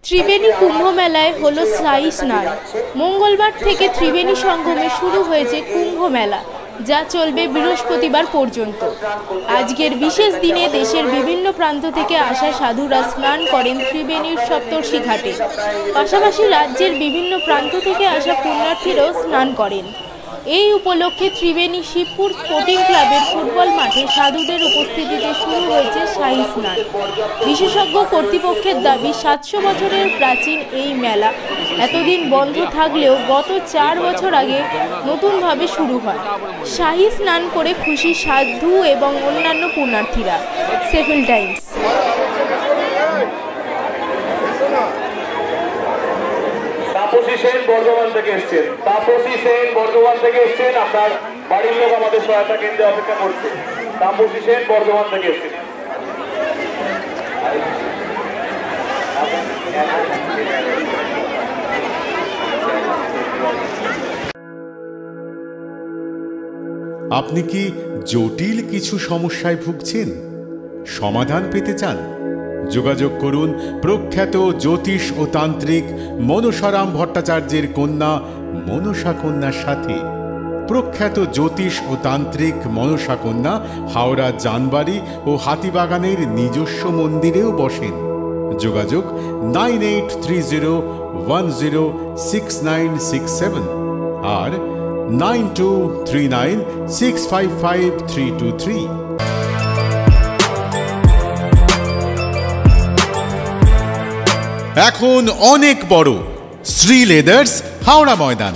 ত্রিবেণী কুম্ভ মেলায় হলো শাহী স্নান। মঙ্গলবার থেকে ত্রিবেণী সঙ্গমে শুরু হয়েছে কুম্ভ মেলা, যা চলবে বৃহস্পতিবার পর্যন্ত। আজকের বিশেষ দিনে দেশের বিভিন্ন প্রান্ত থেকে আসা সাধুরা স্নান করেন ত্রিবেণীর সপ্তর্ষি ঘাটে। পাশাপাশি রাজ্যের বিভিন্ন প্রান্ত থেকে আসা পুণ্যার্থীরাও স্নান করেন। এই উপলক্ষে ত্রিবেণী শিবপুর স্পোর্টিং ক্লাবের ফুটবল মাঠে সাধুদের উপস্থিতিতে শুরু হয়েছে শাহী স্নান। বিশেষজ্ঞ কর্তৃপক্ষের দাবি 700 বছরের প্রাচীন এই মেলা এতদিন বন্ধ থাকলেও গত 4 বছর আগে নতুনভাবে শুরু হয়। শাহী স্নান করে খুশি সাধু এবং অন্যান্য পুণ্যার্থীরা। সেফিল টাইমস। তাপসী সেন বর্ধমান থেকে এসেছেন। তাপসী সেন বর্ধমান থেকে এসেছেন। আপনার বাড়ির লোক আমাদের সহায়তা কেন্দ্রে অপেক্ষা করছে। তাপসী সেন বর্ধমান থেকে এসেছেন। আপনি কি জটিল কিছু সমস্যায় ভুগছেন? সমাধান পেতে চান? যোগাযোগ করুন প্রখ্যাত জ্যোতিষ ও তান্ত্রিক মনসারাম ভট্টাচার্যের কন্যা মনসা কন্যার সাথে। প্রখ্যাত জ্যোতিষ ও তান্ত্রিক মনসা কন্যা হাওড়া জানবাড়ি ও হাতিবাগানের নিজস্ব মন্দিরেও বসেন। যোগাযোগ 9830106967 আর 9239655323। এখন অনেক বড় শ্রী লেদার্স হাওড়া ময়দান।